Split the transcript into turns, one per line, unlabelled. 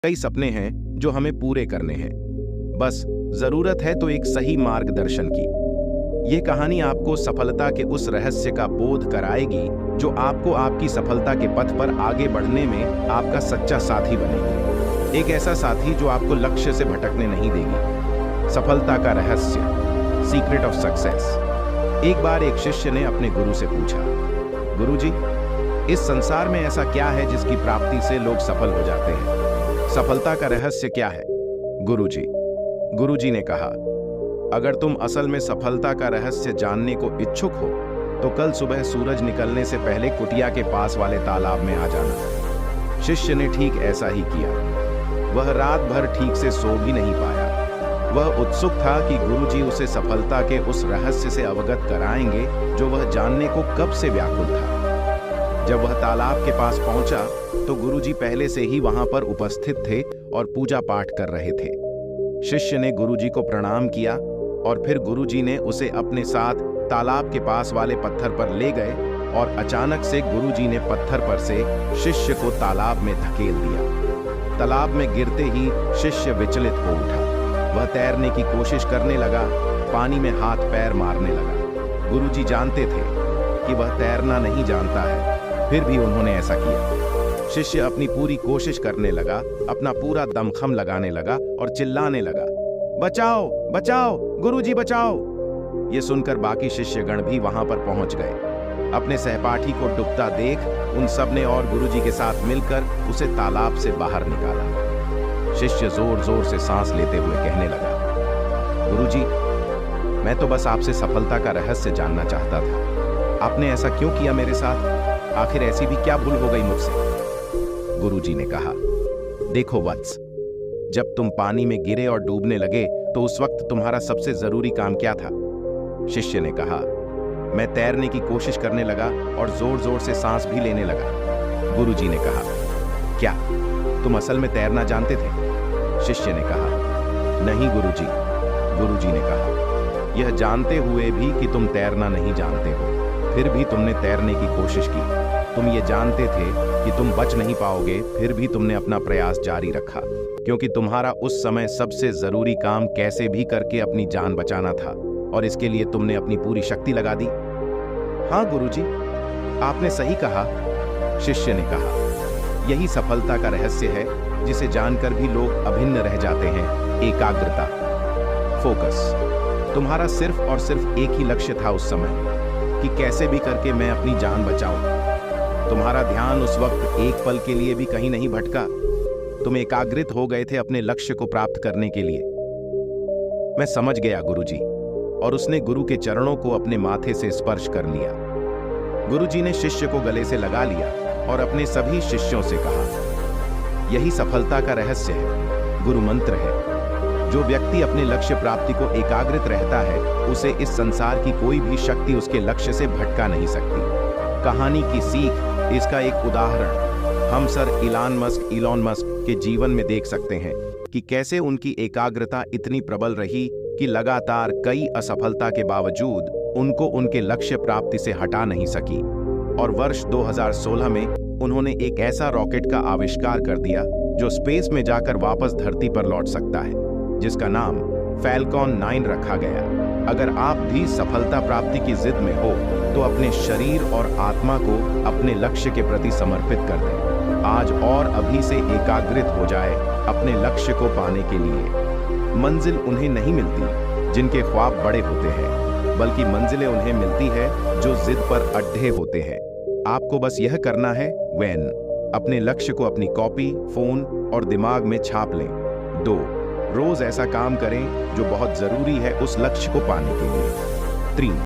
कई सपने हैं जो हमें पूरे करने हैं। बस जरूरत है तो एक सही मार्गदर्शन की। ये कहानी आपको सफलता के उस रहस्य का बोध कराएगी जो आपको आपकी सफलता के पथ पर आगे बढ़ने में आपका सच्चा साथी बनेगी। एक ऐसा साथी जो आपको लक्ष्य से भटकने नहीं देगी। सफलता का रहस्य, सीक्रेट ऑफ सक्सेस। एक बार एक शिष्य ने अपने गुरु से पूछा, गुरुजी, इस संसार में ऐसा क्या है जिसकी प्राप्ति से लोग सफल हो जाते हैं? सफलता का रहस्य क्या है गुरुजी ने कहा, अगर तुम असल में सफलता का रहस्य जानने को इच्छुक हो तो कल सुबह सूरज निकलने से पहले कुटिया के पास वाले तालाब में आ जाना। शिष्य ने ठीक ऐसा ही किया। वह रात भर ठीक से सो भी नहीं पाया। वह उत्सुक था कि गुरुजी उसे सफलता के उस रहस्य से अवगत कराएंगे जो वह जानने को कब से व्याकुल था। जब वह तालाब के पास पहुंचा तो गुरुजी पहले से ही वहां पर उपस्थित थे और पूजा पाठ कर रहे थे। शिष्य ने गुरुजी को प्रणाम किया और फिर गुरुजी ने उसे अपने साथ तालाब के पास वाले पत्थर पर ले गए और अचानक से गुरुजी ने पत्थर पर से शिष्य को तालाब में धकेल दिया। तालाब में गिरते ही शिष्य विचलित हो उठा। वह तैरने की कोशिश करने लगा, पानी में हाथ पैर मारने लगा। गुरुजी जानते थे कि वह तैरना नहीं जानता है, फिर भी उन्होंने ऐसा किया। शिष्य अपनी पूरी कोशिश करने लगा, अपना पूरा दमखम लगाने लगा और चिल्लाने लगा, बचाओ बचाओ गुरुजी बचाओ। ये सुनकर बाकी शिष्यगण भी वहां पर पहुंच गए। अपने सहपाठी को डूबता देख उन सब ने और गुरुजी के साथ मिलकर उसे तालाब से बाहर निकाला। शिष्य जोर जोर से सांस लेते हुए कहने लगा, गुरुजी, मैं तो बस आपसे सफलता का रहस्य जानना चाहता था। आपने ऐसा क्यों किया मेरे साथ? आखिर ऐसी भी क्या भूल हो गई मुझसे? गुरुजी ने कहा, देखो वत्स, जब तुम पानी में गिरे और डूबने लगे तो उस वक्त तुम्हारा सबसे जरूरी काम क्या था? शिष्य ने कहा, मैं तैरने की कोशिश करने लगा और जोर जोर से सांस भी लेने लगा। गुरुजी ने कहा, क्या तुम असल में तैरना जानते थे? शिष्य ने कहा, नहीं गुरुजी। गुरुजी ने कहा, यह जानते हुए भी कि तुम तैरना नहीं जानते हो, फिर भी तुमने तैरने की कोशिश की। तुम ये जानते थे कि तुम बच नहीं पाओगे, फिर भी तुमने अपना प्रयास जारी रखा, क्योंकि तुम्हारा उस समय सबसे जरूरी काम कैसे भी करके अपनी जान बचाना था और इसके लिए तुमने अपनी पूरी शक्ति लगा दी। हाँ गुरुजी, आपने सही कहा। शिष्य ने कहा, यही सफलता का रहस्य है जिसे जानकर भी लोग अभिन्न रह जाते हैं। एकाग्रता, फोकस। तुम्हारा सिर्फ और सिर्फ एक ही लक्ष्य था उस समय कि कैसे भी करके मैं अपनी जान बचाऊं। तुम्हारा ध्यान उस वक्त एक पल के लिए भी कहीं नहीं भटका। तुम एकाग्रित हो गए थे अपने लक्ष्य को प्राप्त करने के लिए। मैं समझ गया गुरुजी। और उसने गुरु के चरणों को अपने माथे से स्पर्श कर लिया। गुरुजी ने शिष्य को गले से लगा लिया और अपने सभी शिष्यों से कहा, यही सफलता का रहस्य है, गुरु मंत्र है। जो व्यक्ति अपने लक्ष्य प्राप्ति को एकाग्रित रहता है, उसे इस संसार की कोई भी शक्ति उसके लक्ष्य से भटका नहीं सकती। कहानी की सीख, इसका एक उदाहरण हम सर इलॉन मस्क के जीवन में देख सकते हैं कि कैसे उनकी एकाग्रता इतनी प्रबल रही कि लगातार कई असफलता के बावजूद उनको उनके लक्ष्य प्राप्ति से हटा नहीं सकी। और वर्ष 2016 में उन्होंने एक ऐसा रॉकेट का आविष्कार कर दिया जो स्पेस में जाकर वापस धरती पर लौट सकता है, जिसका नाम फैल्कॉन 9 रखा गया। अगर आप भी सफलता प्राप्ति की जिद में हो तो अपने शरीर और आत्मा को अपने लक्ष्य के प्रति समर्पित कर दें। आज और अभी से एकाग्रित हो जाए अपने लक्ष्य को पाने के लिए। मंजिल उन्हें नहीं मिलती जिनके ख्वाब बड़े होते हैं, बल्कि मंजिलें उन्हें मिलती है जो जिद पर अड्ढे होते हैं। आपको बस यह करना है, अपने लक्ष्य को अपनी कॉपी, फोन और दिमाग में छाप लें। 2, रोज ऐसा काम करें जो बहुत जरूरी है उस लक्ष्य को पाने के लिए। 3,